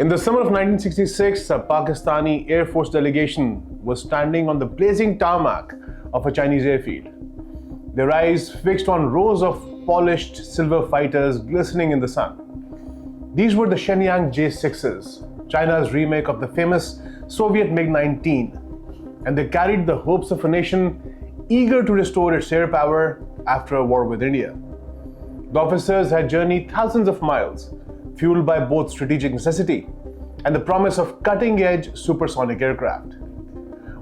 In the summer of 1966, a Pakistani Air Force delegation was standing on the blazing tarmac of a Chinese airfield, their eyes fixed on rows of polished silver fighters glistening in the sun. These were the Shenyang J-6s, China's remake of the famous Soviet MiG-19, and they carried the hopes of a nation eager to restore its air power after a war with India. The officers had journeyed thousands of miles, fueled by both strategic necessity and the promise of cutting-edge supersonic aircraft.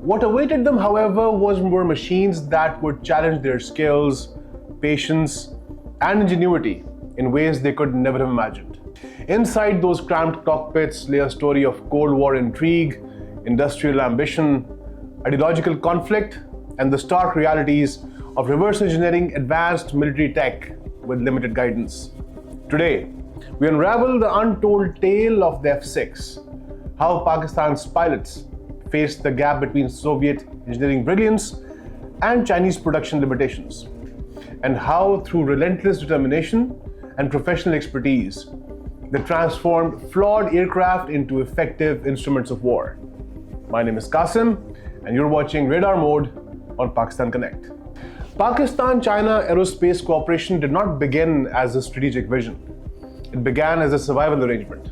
What awaited them, however, were machines that would challenge their skills, patience, and ingenuity in ways they could never have imagined. Inside those cramped cockpits lay a story of Cold War intrigue, industrial ambition, ideological conflict, and the stark realities of reverse engineering advanced military tech with limited guidance. Today, we unravel the untold tale of the F-6, how Pakistan's pilots faced the gap between Soviet engineering brilliance and Chinese production limitations, and how, through relentless determination and professional expertise, they transformed flawed aircraft into effective instruments of war. My name is Qasim, and you're watching Radar Mode on Pakistan Connect. Pakistan-China aerospace cooperation did not begin as a strategic vision. It began as a survival arrangement.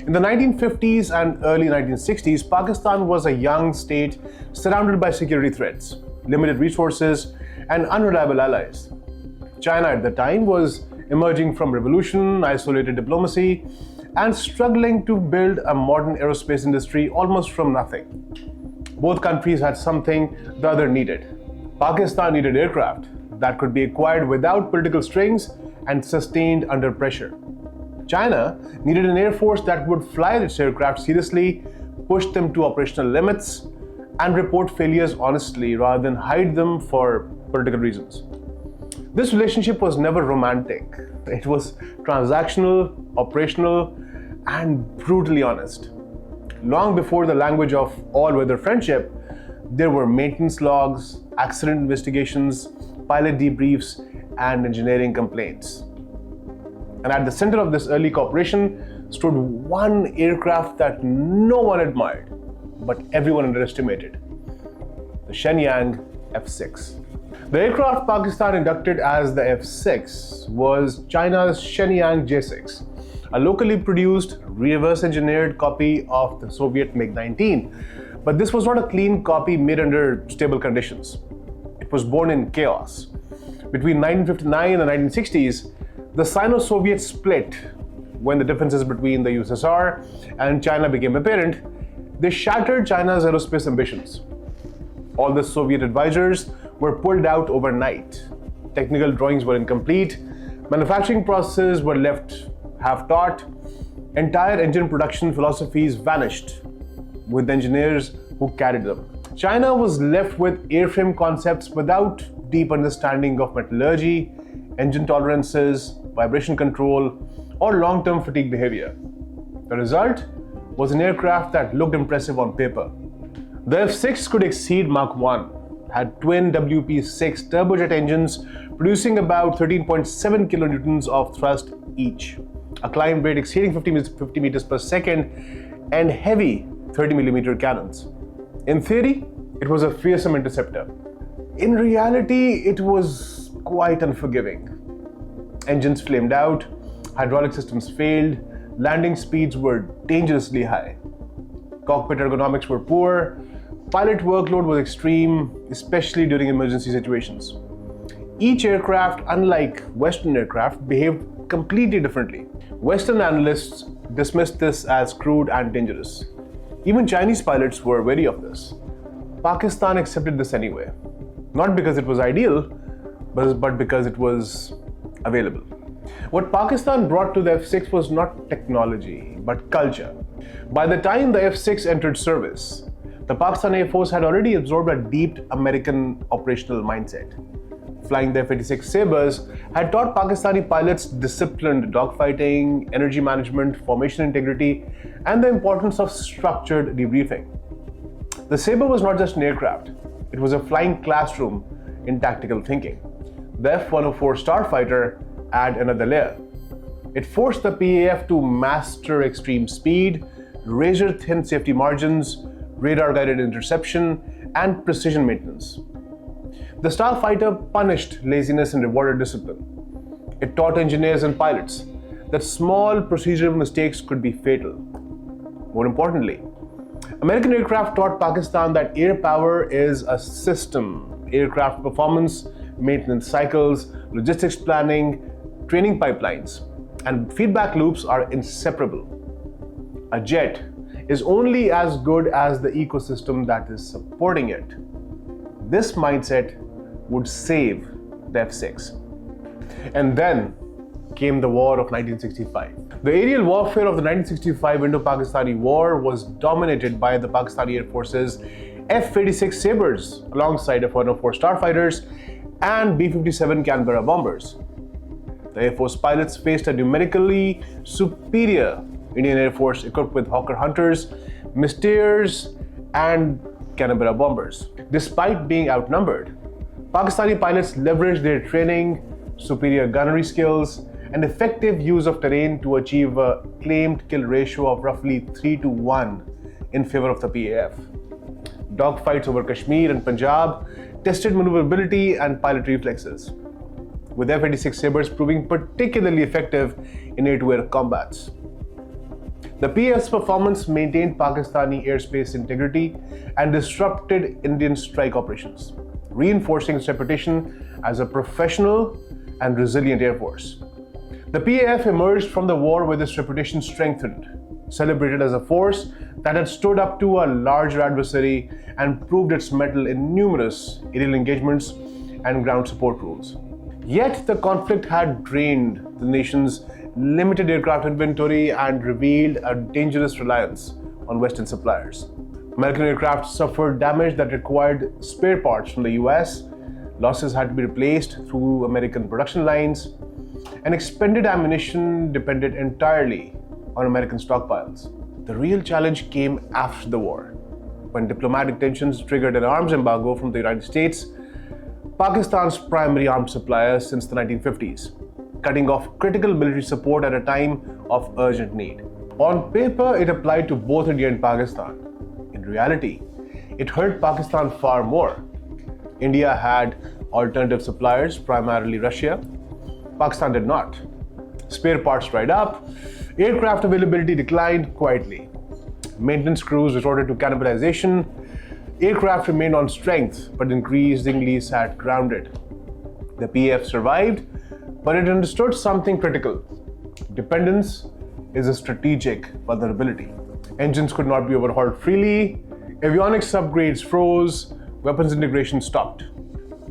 In the 1950s and early 1960s, Pakistan was a young state surrounded by security threats, limited resources, and unreliable allies. China at the time was emerging from revolution, isolated diplomacy, and struggling to build a modern aerospace industry almost from nothing. Both countries had something the other needed. Pakistan needed aircraft that could be acquired without political strings and sustained under pressure. China needed an air force that would fly its aircraft seriously, push them to operational limits, and report failures honestly rather than hide them for political reasons. This relationship was never romantic. It was transactional, operational, and brutally honest. Long before the language of all-weather friendship, there were maintenance logs, accident investigations, pilot debriefs, and engineering complaints. And at the center of this early cooperation stood one aircraft that no one admired, but everyone underestimated: the Shenyang F-6. The aircraft Pakistan inducted as the F-6 was China's Shenyang J-6, a locally produced, reverse-engineered copy of the Soviet MiG-19. But this was not a clean copy made under stable conditions. It was born in chaos. Between 1959 and the 1960s, the Sino-Soviet split. When the differences between the USSR and China became apparent, they shattered China's aerospace ambitions. All the Soviet advisors were pulled out overnight. Technical drawings were incomplete. Manufacturing processes were left half-taught. Entire engine production philosophies vanished with the engineers who carried them. China was left with airframe concepts without deep understanding of metallurgy, engine tolerances, vibration control, or long-term fatigue behavior. The result was an aircraft that looked impressive on paper. The F-6 could exceed Mach 1, had twin WP6 turbojet engines producing about 13.7 kilonewtons of thrust each, a climb rate exceeding 50 meters per second, and heavy 30mm cannons. In theory, it was a fearsome interceptor. In reality, it was quite unforgiving. Engines flamed out, hydraulic systems failed, landing speeds were dangerously high. Cockpit ergonomics were poor, pilot workload was extreme, especially during emergency situations. Each aircraft, unlike Western aircraft, behaved completely differently. Western analysts dismissed this as crude and dangerous. Even Chinese pilots were wary of this. Pakistan accepted this anyway, not because it was ideal, but because it was available. What Pakistan brought to the F-6 was not technology, but culture. By the time the F-6 entered service, the Pakistan Air Force had already absorbed a deep American operational mindset. Flying the F-86 Sabres had taught Pakistani pilots disciplined dogfighting, energy management, formation integrity, and the importance of structured debriefing. The Sabre was not just an aircraft, it was a flying classroom in tactical thinking. The F-104 Starfighter added another layer. It forced the PAF to master extreme speed, razor-thin safety margins, radar-guided interception, and precision maintenance. The Starfighter punished laziness and rewarded discipline. It taught engineers and pilots that small procedural mistakes could be fatal. More importantly, American aircraft taught Pakistan that air power is a system. Aircraft performance, maintenance cycles, logistics planning, training pipelines, and feedback loops are inseparable. A jet is only as good as the ecosystem that is supporting it. This mindset would save the F-6. And then came the War of 1965. The aerial warfare of the 1965 Indo-Pakistani War was dominated by the Pakistani Air Force's F-86 Sabres alongside F-104 Starfighters and B-57 Canberra bombers. The Air Force pilots faced a numerically superior Indian Air Force equipped with Hawker Hunters, Mysteers, and Canberra bombers. Despite being outnumbered, Pakistani pilots leveraged their training, superior gunnery skills, and effective use of terrain to achieve a claimed kill ratio of roughly 3-1 in favor of the PAF. Dogfights over Kashmir and Punjab tested maneuverability and pilot reflexes, with F-86 Sabres proving particularly effective in air-to-air combats. The PAF's performance maintained Pakistani airspace integrity and disrupted Indian strike operations, reinforcing its reputation as a professional and resilient air force. The PAF emerged from the war with its reputation strengthened, celebrated as a force that had stood up to a larger adversary and proved its mettle in numerous aerial engagements and ground support roles. Yet the conflict had drained the nation's limited aircraft inventory and revealed a dangerous reliance on Western suppliers. American aircraft suffered damage that required spare parts from the US, losses had to be replaced through American production lines, and expended ammunition depended entirely on American stockpiles. The real challenge came after the war, when diplomatic tensions triggered an arms embargo from the United States, Pakistan's primary arms supplier since the 1950s, cutting off critical military support at a time of urgent need. On paper, it applied to both India and Pakistan. In reality, it hurt Pakistan far more. India had alternative suppliers, primarily Russia. Pakistan did not. Spare parts dried up, aircraft availability declined quietly. Maintenance crews resorted to cannibalization. Aircraft remained on strength, but increasingly sat grounded. The PAF survived, but it understood something critical. Dependence is a strategic vulnerability. Engines could not be overhauled freely, avionics upgrades froze, weapons integration stopped.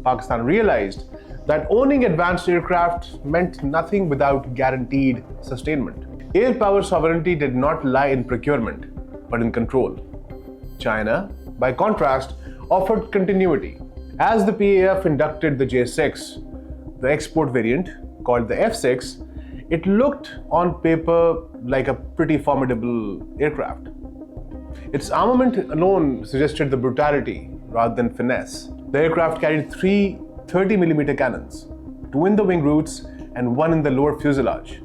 Pakistan realized that owning advanced aircraft meant nothing without guaranteed sustainment. Air power sovereignty did not lie in procurement, but in control. China, by contrast, offered continuity. As the PAF inducted the J-6, the export variant, called the F-6, it looked on paper like a pretty formidable aircraft. Its armament alone suggested the brutality rather than finesse. The aircraft carried three 30mm cannons, two in the wing roots and one in the lower fuselage,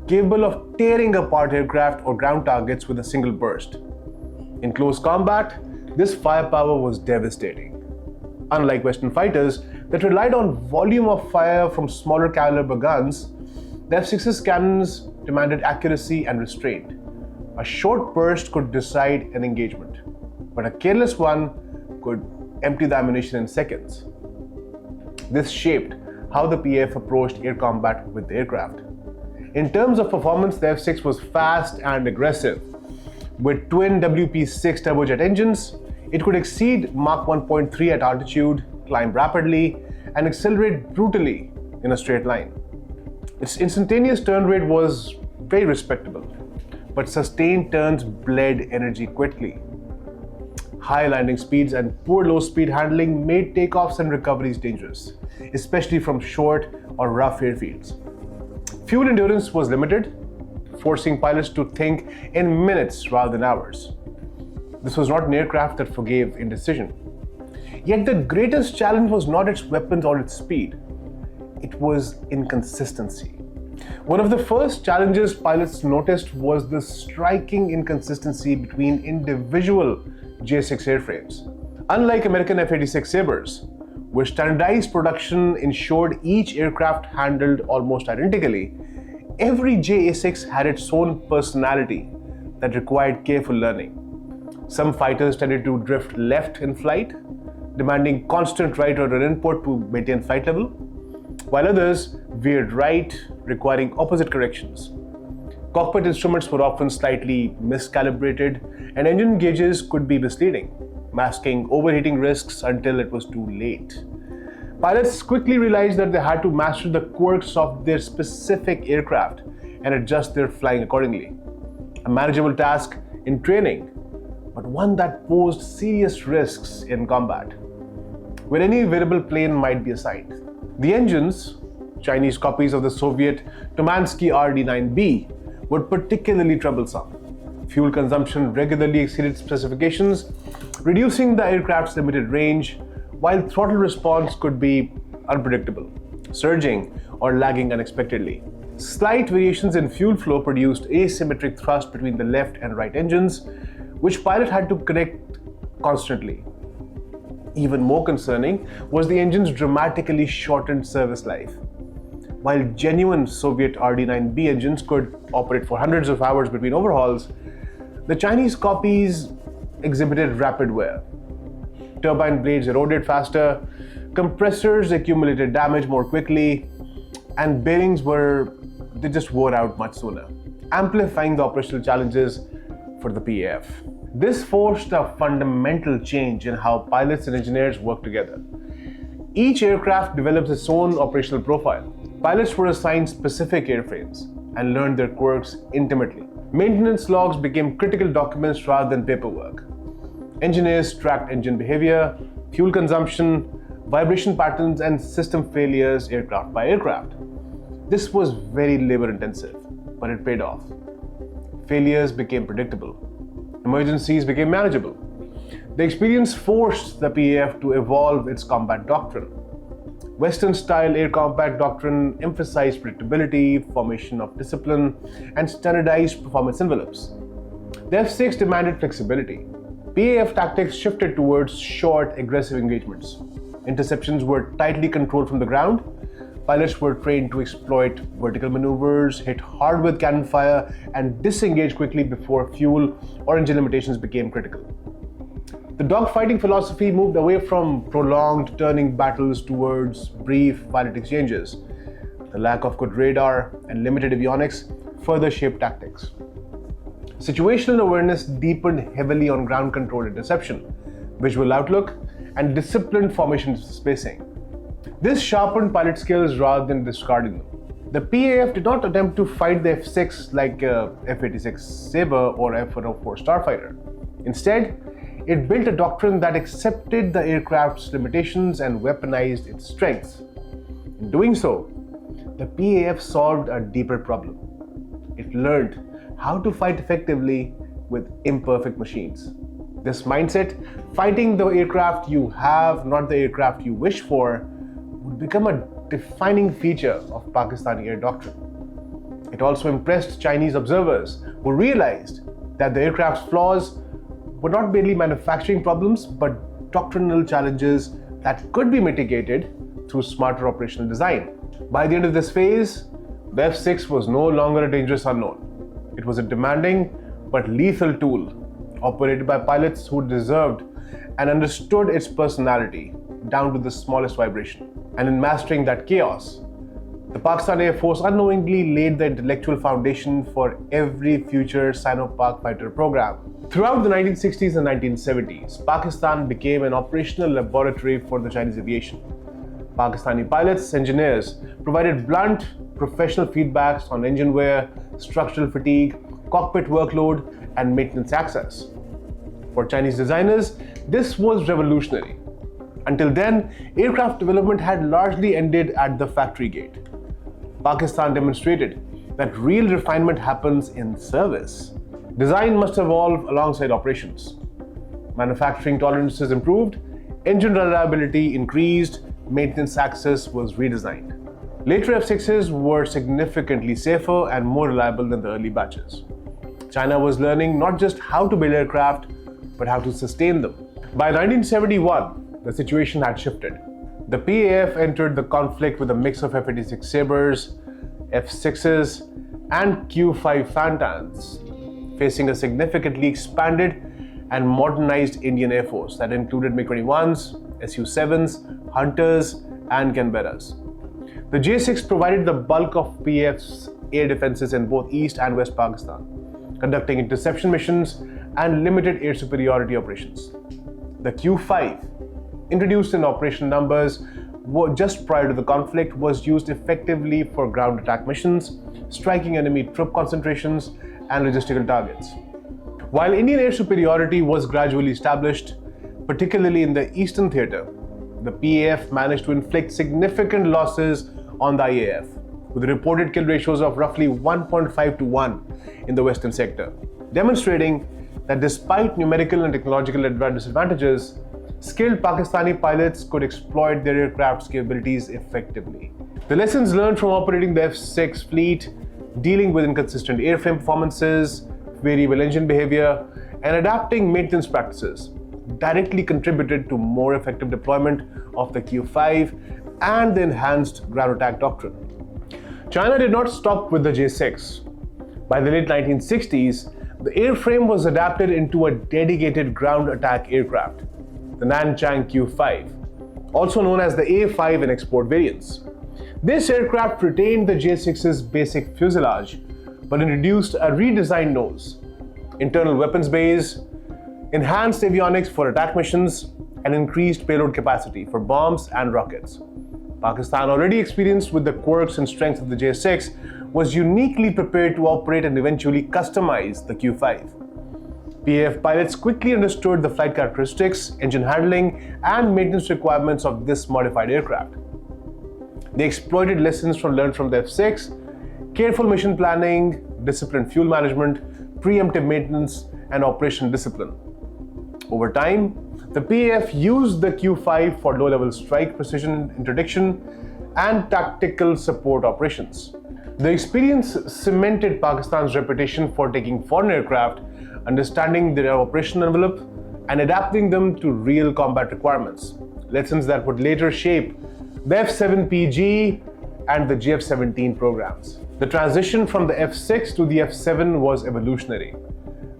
capable of tearing apart aircraft or ground targets with a single burst. In close combat, this firepower was devastating. Unlike Western fighters that relied on volume of fire from smaller caliber guns, the F-6's cannons demanded accuracy and restraint. A short burst could decide an engagement, but a careless one could empty the ammunition in seconds. This shaped how the PAF approached air combat with the aircraft. In terms of performance, the F-6 was fast and aggressive. With twin WP6 turbojet engines, it could exceed Mach 1.3 at altitude, climb rapidly, and accelerate brutally in a straight line. Its instantaneous turn rate was very respectable, but sustained turns bled energy quickly. High landing speeds and poor low-speed handling made takeoffs and recoveries dangerous, especially from short or rough airfields. Fuel endurance was limited, forcing pilots to think in minutes rather than hours. This was not an aircraft that forgave indecision. Yet the greatest challenge was not its weapons or its speed. It was inconsistency. One of the first challenges pilots noticed was the striking inconsistency between individual J-6 airframes. Unlike American F-86 Sabres, where standardized production ensured each aircraft handled almost identically, every JA-6 had its own personality that required careful learning. Some fighters tended to drift left in flight, demanding constant right rudder input to maintain flight level, while others veered right, requiring opposite corrections. Cockpit instruments were often slightly miscalibrated, and engine gauges could be misleading, masking overheating risks until it was too late. Pilots quickly realized that they had to master the quirks of their specific aircraft and adjust their flying accordingly. A manageable task in training, but one that posed serious risks in combat, where any variable plane might be assigned. The engines, Chinese copies of the Soviet Tumansky RD-9B, were particularly troublesome. Fuel consumption regularly exceeded specifications, reducing the aircraft's limited range, while throttle response could be unpredictable, surging or lagging unexpectedly. Slight variations in fuel flow produced asymmetric thrust between the left and right engines, which pilot had to correct constantly. Even more concerning was the engine's dramatically shortened service life. While genuine Soviet RD-9B engines could operate for hundreds of hours between overhauls, the Chinese copies exhibited rapid wear. Turbine blades eroded faster, compressors accumulated damage more quickly, and bearings just wore out much sooner, amplifying the operational challenges for the PAF. This forced a fundamental change in how pilots and engineers work together. Each aircraft develops its own operational profile. Pilots were assigned specific airframes and learned their quirks intimately. Maintenance logs became critical documents rather than paperwork. Engineers tracked engine behavior, fuel consumption, vibration patterns, and system failures aircraft by aircraft. This was very labor intensive, but it paid off. Failures became predictable. Emergencies became manageable. The experience forced the PAF to evolve its combat doctrine. Western-style air combat doctrine emphasized predictability, formation of discipline, and standardized performance envelopes. The F-6 demanded flexibility. PAF tactics shifted towards short, aggressive engagements. Interceptions were tightly controlled from the ground. Pilots were trained to exploit vertical maneuvers, hit hard with cannon fire, and disengage quickly before fuel or engine limitations became critical. The dogfighting philosophy moved away from prolonged turning battles towards brief violent exchanges. The lack of good radar and limited avionics further shaped tactics. Situational awareness deepened heavily on ground control interception, visual outlook, and disciplined formation spacing. This sharpened pilot skills rather than discarding them. The PAF did not attempt to fight the F-6 like F-86 Sabre or F-104 Starfighter. Instead, it built a doctrine that accepted the aircraft's limitations and weaponized its strengths. In doing so, the PAF solved a deeper problem. It learned how to fight effectively with imperfect machines. This mindset, fighting the aircraft you have, not the aircraft you wish for, would become a defining feature of Pakistani air doctrine. It also impressed Chinese observers who realized that the aircraft's flaws were not merely manufacturing problems but doctrinal challenges that could be mitigated through smarter operational design. By the end of this phase, the F-6 was no longer a dangerous unknown. It was a demanding but lethal tool operated by pilots who deserved and understood its personality down to the smallest vibration. And in mastering that chaos, the Pakistan Air Force unknowingly laid the intellectual foundation for every future Sino-Pak fighter program. Throughout the 1960s and 1970s, Pakistan became an operational laboratory for the Chinese aviation. Pakistani pilots, engineers provided blunt, professional feedbacks on engine wear, structural fatigue, cockpit workload, and maintenance access. For Chinese designers, this was revolutionary. Until then, aircraft development had largely ended at the factory gate. Pakistan demonstrated that real refinement happens in service. Design must evolve alongside operations. Manufacturing tolerances improved, engine reliability increased, maintenance access was redesigned. Later F-6s were significantly safer and more reliable than the early batches. China was learning not just how to build aircraft, but how to sustain them. By 1971, the situation had shifted. The PAF entered the conflict with a mix of F-86 Sabres, F-6s, and Q-5 Fantans, facing a significantly expanded and modernized Indian Air Force that included MiG-21s, Su-7s, Hunters, and Canberras. The J-6 provided the bulk of PAF's air defenses in both East and West Pakistan, conducting interception missions and limited air superiority operations. The Q-5, introduced in operational numbers just prior to the conflict, was used effectively for ground attack missions, striking enemy troop concentrations and logistical targets. While Indian air superiority was gradually established, particularly in the Eastern Theatre, the PAF managed to inflict significant losses on the IAF, with reported kill ratios of roughly 1.5 to 1 in the Western sector, demonstrating that despite numerical and technological disadvantages, skilled Pakistani pilots could exploit their aircraft's capabilities effectively. The lessons learned from operating the F-6 fleet, dealing with inconsistent airframe performances, variable engine behavior, and adapting maintenance practices directly contributed to more effective deployment of the Q-5 and the enhanced ground attack doctrine. China did not stop with the J-6. By the late 1960s, the airframe was adapted into a dedicated ground attack aircraft, the Nanchang Q-5, also known as the A-5 in export variants. This aircraft retained the J-6's basic fuselage, but introduced a redesigned nose, internal weapons bays, enhanced avionics for attack missions, and increased payload capacity for bombs and rockets. Pakistan, already experienced with the quirks and strengths of the J-6, was uniquely prepared to operate and eventually customize the Q-5. PAF pilots quickly understood the flight characteristics, engine handling, and maintenance requirements of this modified aircraft. They exploited lessons learned from the F-6, careful mission planning, disciplined fuel management, preemptive maintenance, and operational discipline. Over time, the PAF used the Q-5 for low-level strike precision interdiction and tactical support operations. The experience cemented Pakistan's reputation for taking foreign aircraft, understanding their operational envelope, and adapting them to real combat requirements, lessons that would later shape the F-7PG and the JF-17 programs. The transition from the F-6 to the F-7 was evolutionary.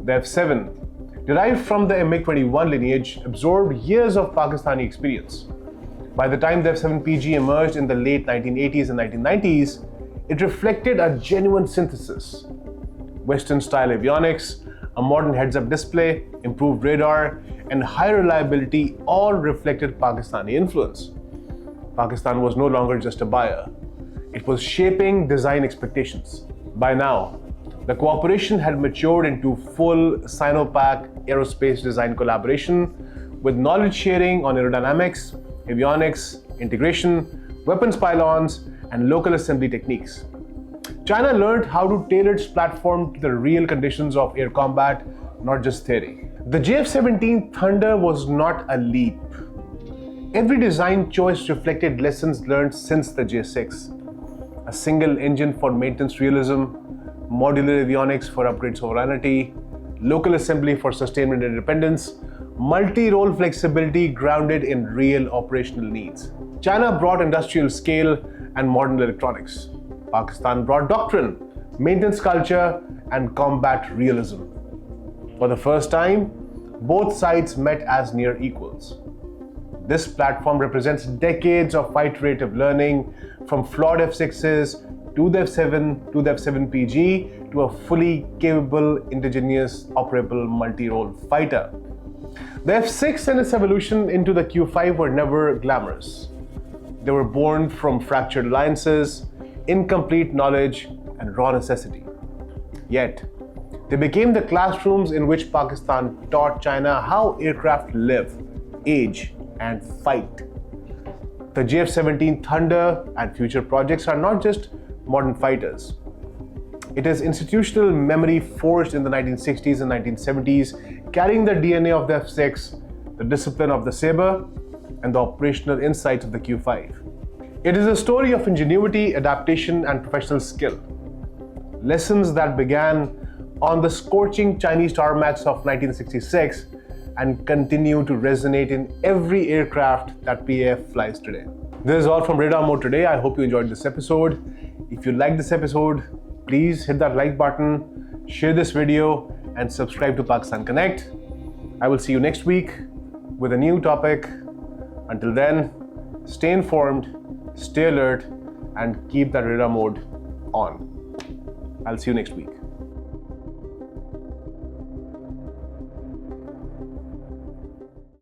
The F-7, derived from the MiG-21 lineage, absorbed years of Pakistani experience. By the time the F-7PG emerged in the late 1980s and 1990s, it reflected a genuine synthesis. Western-style avionics, a modern heads-up display, improved radar, and high reliability all reflected Pakistani influence. Pakistan was no longer just a buyer. It was shaping design expectations. By now, the cooperation had matured into full Sino-Pak aerospace design collaboration, with knowledge sharing on aerodynamics, avionics, integration, weapons pylons, and local assembly techniques. China learned how to tailor its platform to the real conditions of air combat, not just theory. The JF-17 Thunder was not a leap. Every design choice reflected lessons learned since the J-6. A single engine for maintenance realism, modular avionics for upgrade sovereignty, local assembly for sustainment and independence, multi-role flexibility grounded in real operational needs. China brought industrial scale and modern electronics. Pakistan brought doctrine, maintenance culture, and combat realism. For the first time, both sides met as near equals. This platform represents decades of iterative learning, from flawed F-6s to the F-7 to the F-7PG to a fully capable, indigenous, operable multi-role fighter. The F-6 and its evolution into the Q-5 were never glamorous. They were born from fractured alliances, incomplete knowledge, and raw necessity. Yet, they became the classrooms in which Pakistan taught China how aircraft live, age, and fight. The JF-17 Thunder and future projects are not just modern fighters. It is institutional memory forged in the 1960s and 1970s, carrying the DNA of the F-6, the discipline of the Sabre, and the operational insights of the Q-5. It is a story of ingenuity, adaptation, and professional skill. Lessons that began on the scorching Chinese tarmacs of 1966 and continue to resonate in every aircraft that PAF flies today. This is all from Radar Mode today. I hope you enjoyed this episode. If you like this episode, please hit that like button, share this video, and subscribe to Pakistan Connect. I will see you next week with a new topic. Until then, stay informed, stay alert, and keep that radar mode on. I'll see you next week.